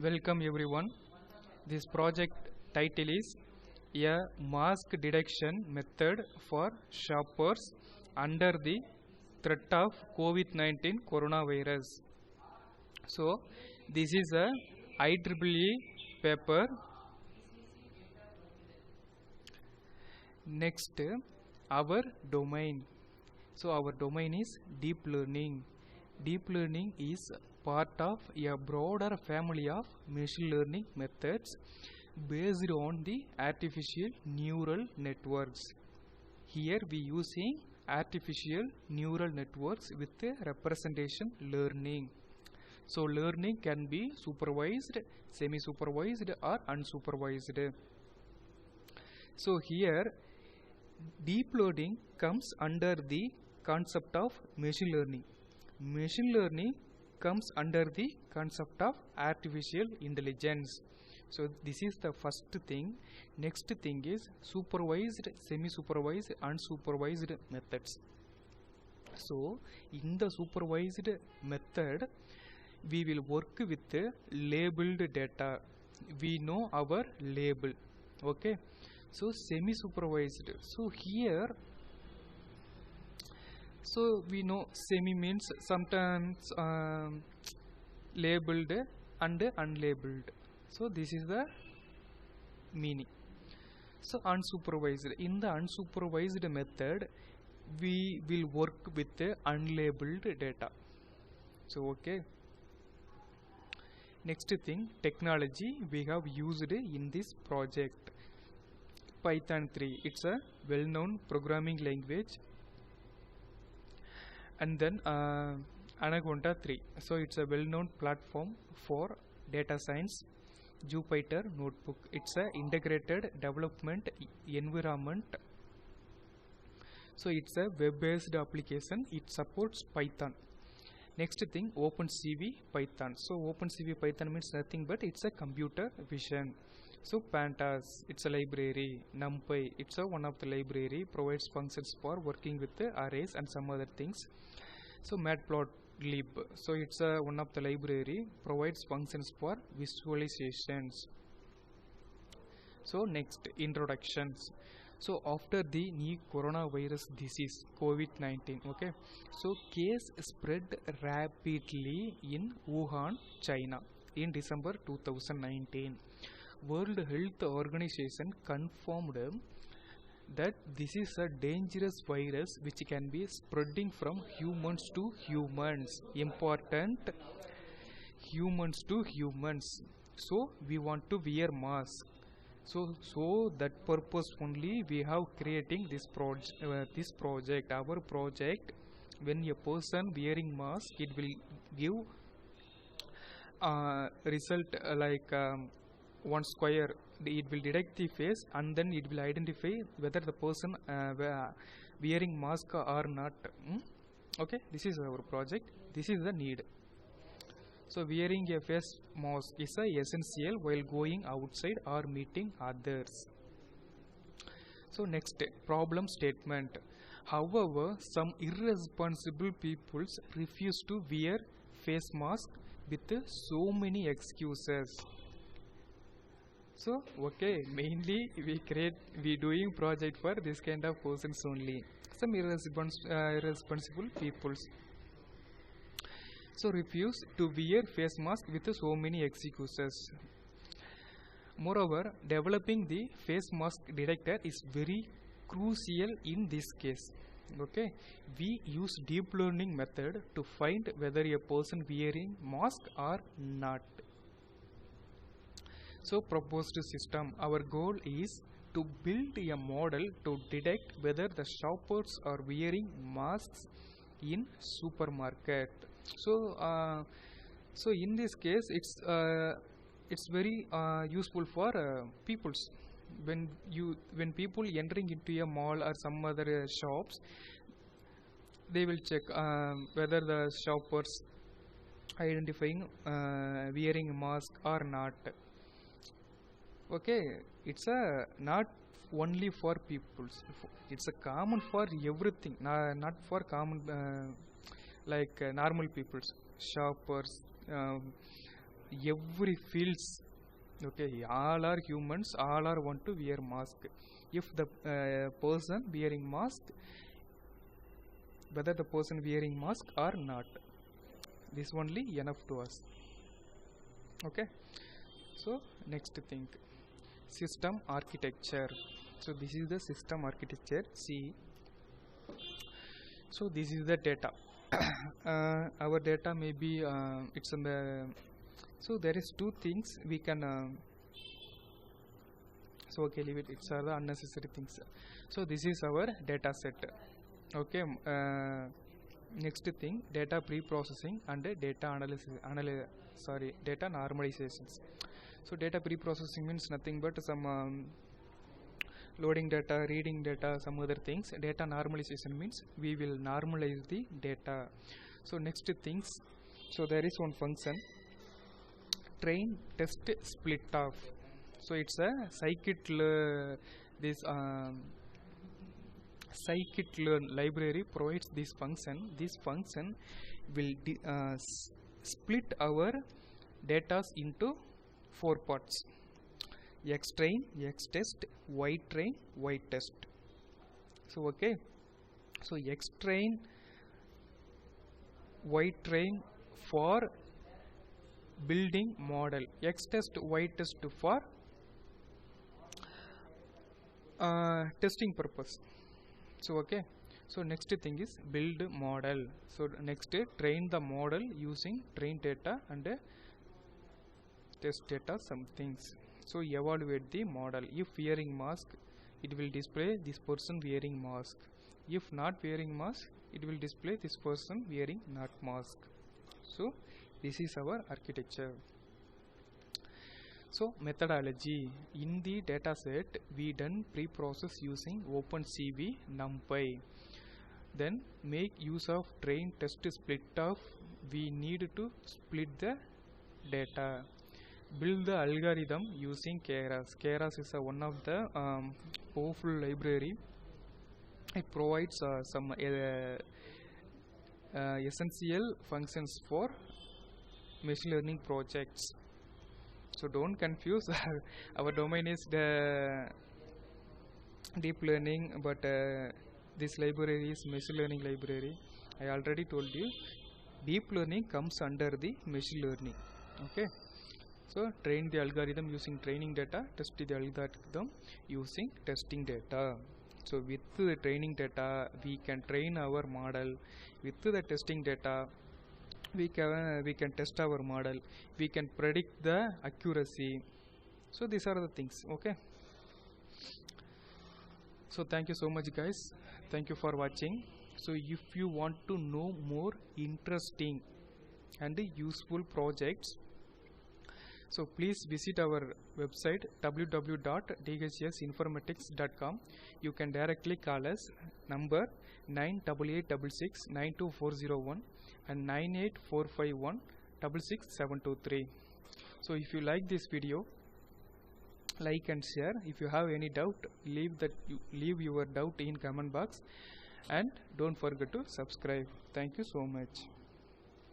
Welcome everyone. This project title is a mask detection method for shoppers under the threat of COVID-19 coronavirus. So this is a IEEE paper. Next, our domain. So our domain is deep learning. Deep learning is part of a broader family of machine learning methods based on the artificial neural networks. Here we using artificial neural networks with representation learning. So learning can be supervised, semi-supervised or unsupervised. So here deep learning comes under the concept of machine learning. Machine learning comes under the concept of artificial intelligence. So this is the first thing. Next thing is supervised, semi-supervised, unsupervised methods. So in the supervised method we will work with labeled data. We know our label. Okay. So semi-supervised. So here we know semi means sometimes labeled and unlabeled. So this is the meaning. So unsupervised. In the unsupervised method we will work with unlabeled data. So okay. Next thing, technology we have used in this project. Python 3, it's a well-known programming language. And then Anaconda 3, so it's a well-known platform for data science. Jupyter Notebook, it's a integrated development environment. So it's a web-based application. It supports Python. Next thing, OpenCV Python. So OpenCV Python means nothing but it's a computer vision. So Pandas, it's a library. NumPy, it's a one of the library, provides functions for working with the arrays and some other things. So Matplotlib, so it's a one of the library, provides functions for visualizations. So next, introductions. So after the new coronavirus disease COVID-19, okay, so case spread rapidly in Wuhan, China in December 2019. World Health Organization confirmed that this is a dangerous virus which can be spreading from humans to humans. Important, humans to humans. So we want to wear mask. So that purpose only we have creating this project. Our project, when a person wearing mask, it will give result like one square. It will detect the face and then it will identify whether the person wearing mask or not. Okay, this is our project. This is the need. So wearing a face mask is essential while going outside or meeting others. So next, problem statement. However, some irresponsible people refuse to wear face mask with so many excuses. So okay, mainly we doing project for this kind of persons only. Some irresponsible peoples. So refuse to wear face mask with so many excuses. Moreover, developing the face mask detector is very crucial in this case. Okay, we use deep learning method to find whether a person wearing mask or not. So proposed system, our goal is to build a model to detect whether the shoppers are wearing masks in supermarket. So so in this case it's very useful for peoples. When people entering into a mall or some other shops, they will check whether the shoppers identifying wearing a mask or not. Okay, it's a not only for peoples, it's a common for everything, not for common like normal peoples, shoppers, every fields. Okay, all are humans, all are want to wear mask. If the person wearing mask, whether the person wearing mask or not, this only enough to us. Okay, so next thing, system architecture. So this is the system architecture. See, so this is the data. Our data may be it's in the, so there is two things we can so okay, leave it, it's are the unnecessary things. So this is our data set. Okay, next thing, data pre-processing and data data normalizations. So data pre-processing means nothing but some loading data, reading data, some other things. Data normalization means we will normalize the data. So next things, so there is one function, train test split off. So it's a scikit-learn. This scikit-learn library provides this function. This function will split our data into 4 parts: xtrain, xtest, ytrain, ytest. So okay, so xtrain, ytrain for building model, xtest, ytest for testing purpose. So okay, so next thing is build model. So next, train the model using train data and test data, some things. So evaluate the model. If wearing mask, it will display this person wearing mask. If not wearing mask, it will display this person wearing not mask. So this is our architecture. So methodology, in the data set we done pre-process using OpenCV, NumPy. Then make use of train test split off. We need to split the data. Build the algorithm using Keras. Keras is one of the powerful library. It provides some essential functions for machine learning projects. So don't confuse. Our domain is the deep learning, but this library is machine learning library. I already told you, deep learning comes under the machine learning. Okay, so train the algorithm using training data, test the algorithm using testing data. So with the training data we can train our model. With the testing data we can test our model, we can predict the accuracy. So these are the things. Okay, so thank you so much guys, thank you for watching. So if you want to know more interesting and useful projects, so please visit our website www.dhsinformatics.com. You can directly call us, number 9886692401 and 98451666723. So if you like this video, like and share. If you have any doubt, leave your doubt in comment box, and don't forget to subscribe. Thank you so much.